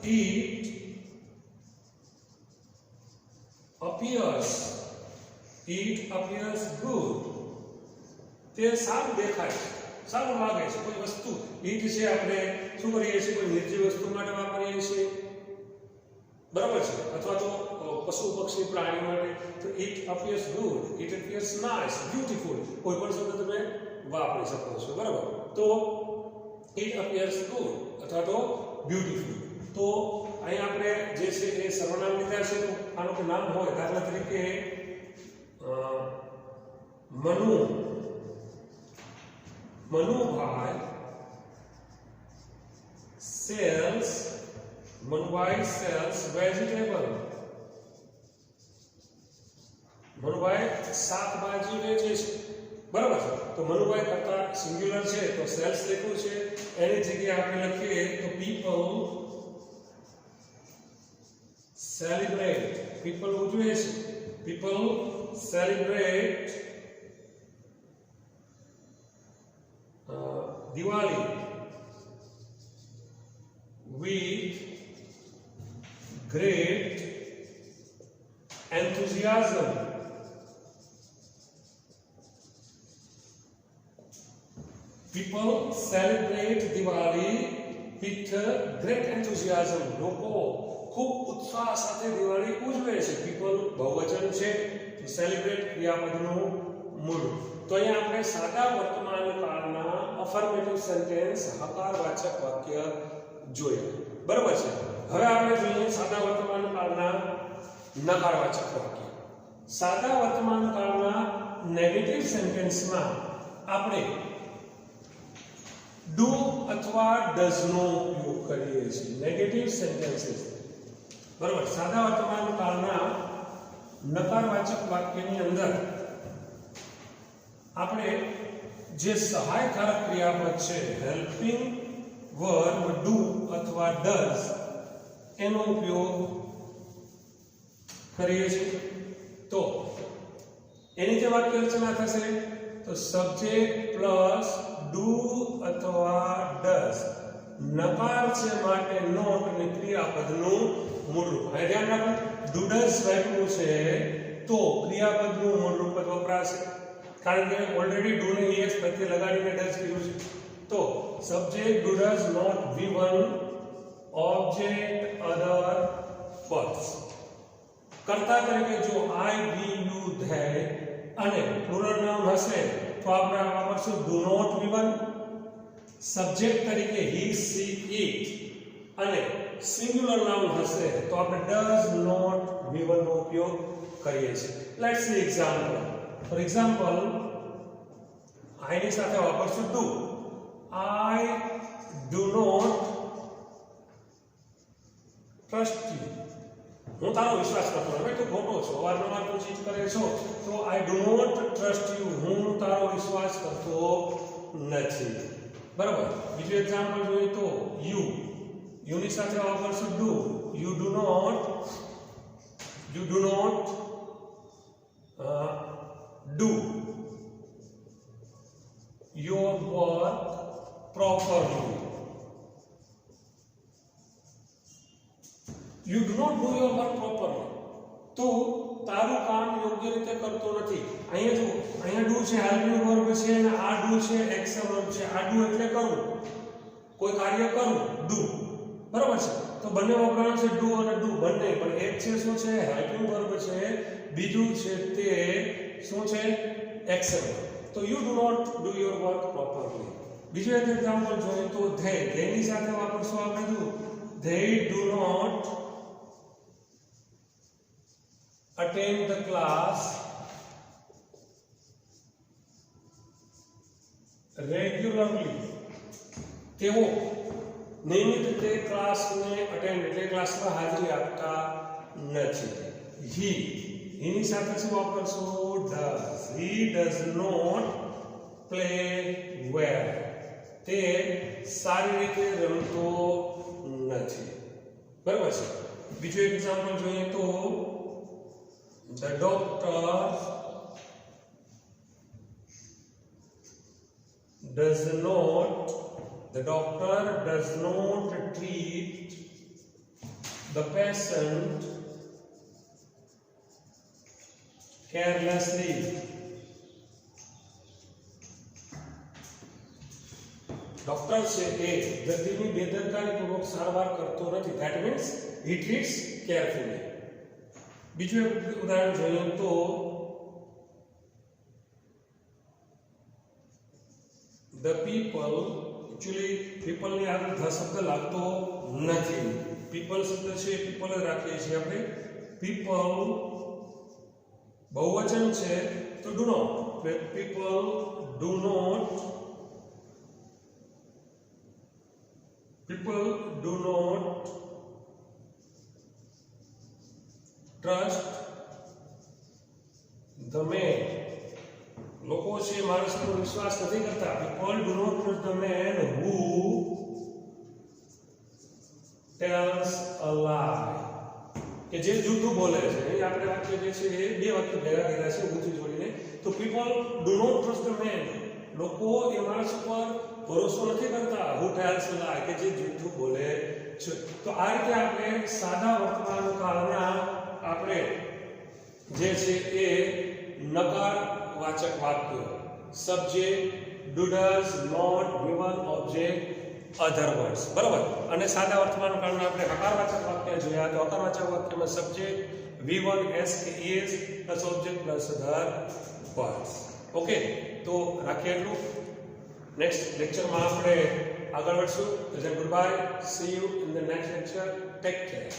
It appears good, તે સારું દેખાય છે, સારું લાગે છે. કોઈ વસ્તુ ઈટ છે, આપણે શું કરીએ છીએ? કોઈ નિર્જીવ વસ્તુ માટે વાપરીએ છીએ. બરાબર છે. અથવા તો પશુ પક્ષી પ્રાણી માટે તો it appears good, it appears nice, beautiful, કોઈ પણ શબ્દ તમે વાપરી શકો છો. બરાબર. તો it appears good અથવા તો beautiful. તો અહીં આપણે જે છે એ સર્વનામ લીધા છે, તો આનું કે નામ હોય, દાખલા તરીકે મનુભાઈ sells vegetable, મનુભાઈ શાકભાજી વેચે છે. બરાબર છે. તો મનુભાઈ કરતા સિંગ્યુલર છે તો સેલ્સ લખ્યું છે, એની જગ્યાએ આપણે લખીએ તો people celebrate, people ઉજવે છે, people celebrate Diwali with great enthusiasm. People celebrate Diwali with great enthusiasm. લોકો ખૂબ ઉત્સાહ સાથે દિવાળી ઉજવે છે. પીપલ બહુવચન છે તો સેલિબ્રેટ ક્રિયાપદનું મૂળ. તો અહીંયા આપણે સાદા વર્તમાન કાળના અફર્મેટિવ સેન્ટેન્સ હકારવાચક વાક્ય જોયા. બરાબર છે. હવે આપણે જોઈએ સાદા વર્તમાન કાળના નકારવાચક વાક્ય. સાદા વર્તમાન કાળના નેગેટિવ સેન્ટેન્સમાં આપણે ડુ અથવા ડઝ નો ઉપયોગ કરીએ છીએ. Negative sentences. બરાબર. સાદા વર્તમાન કાળના નકારવાચક વાક્યની અંદર આપણે જે સહાયકારક ક્રિયાપદ છે હેલ્પિંગ વર્બ ડુ અથવા ડઝ એનો ઉપયોગ કરીએ છીએ. તો એની જે વાક્ય રચના થશે તો સબ્જેક્ટ પ્લસ ડુ અથવા ડઝ નકાર છે માટે નોટ અને ક્રિયાપદનું મૂળ રૂપ. હવે ધ્યાન રાખો ડુ ડઝ વાક્યું છે તો ક્રિયાપદનું મૂળ રૂપ જ વપરાશે કારણ કે ઓલરેડી ડુ ને એસ પ્રત્યે લગાડીને ડઝ કર્યું છે. તો subject do does not V1 object other verbs. કર્તા તરીકે જો I we you they અને પ્લુરલ નાઉન હશે તો આપણે વાપરશું do not V1. સબ્જેક્ટ તરીકે he she it અને સિંગ્યુલર નાઉન હશે તો આપણે does not V1 નો ઉપયોગ કરીએ છીએ. Let's see example. For example I ની સાથે વાપરશું do. I do not trust you. હું તારો વિશ્વાસ કરતો નથી. તું ખોટો છો. વારંવાર તું ચીજ કરે છો તો I do not trust you. હું તારો વિશ્વાસ કરતો નથી. બરાબર. બીજું એક્ઝામ્પલ જોઈએ તો you. you ની સાથે વાપરશું do. You do not do your work properly. You do not do your work properly. તો તારું કામ યોગ્ય રીતે કરતો નથી. અહીંયા જો અહીંયા do છે હેલ્પિંગ વર્બ છે અને આ do છે એક્શન વર્બ છે. આ do એટલે કરવું, કોઈ કાર્ય કરવું, do. બરાબર છે. તો બંને વપરાણ છે do અને do બંને, પણ એક છે શું છે હેલ્પિંગ વર્બ છે, બીજું છે તે શું છે એક્શન. તો you do not do your work properly. બીજું એક એક્ઝામ્પલ જોઈએ તો they ની સાથે વાપરશું આપણે do. They do not attend the class regularly. તેઓ નિયમિત રીતે ક્લાસને અટેન્ડ એટલે ક્લાસમાં હાજરી આપતા નથી. he એની સાથે શું વાપરશું does. he does not play well. તે સારી રીતે રમતો નથી. બરાબર છે. બીજું એક એક્ઝામ્પલ જોઈએ તો the doctor does not treat the patient carelessly. Doctor છે એ દર્દીની બેદરકારીપૂર્વક સારવાર કરતો નથી. That means he treats carefully. બીજું એક ઉદાહરણ જોઈએ તો the people, actually people ની આગળ ધ શબ્દ લાગતો નથી. people શબ્દ છે people જ રાખીએ છીએ આપણે. people બહુવચન છે તો do not. people do not trust the man. લોકો છે માણસ પર વિશ્વાસ નથી કરતા. people do not trust the man who tells a lie. કે જે જૂઠું બોલે છે. અહીં આપણે વાક્ય જે છે એ બે વાક્ય ભેગા કર્યા છે ઊંચી જોડીને. તો people do not trust the man. લોકો એ માણસ પર ભરોસો નથી કરતા who tells a lie, કે જે જૂઠું બોલે છે. તો આ રીતે આપણે સાદા વર્તમાન કાળના આપણે જે છે એ નકારવાચક વાક્યો subject, do does, not, V1 object other words, બરાબર. અને સાદા વર્તમાન કાળના આપણે હકારવાચક વાક્ય જોયા. તો હકારવાચક વાક્યમાં સબ્જેક્ટ V1 S કે ES plus object plus other words. Okay, તો રાખીએ એટલું. નેક્સ્ટ લેક્ચરમાં આપણે આગળ વધશું. Good bye, see you in the next lecture. Take care.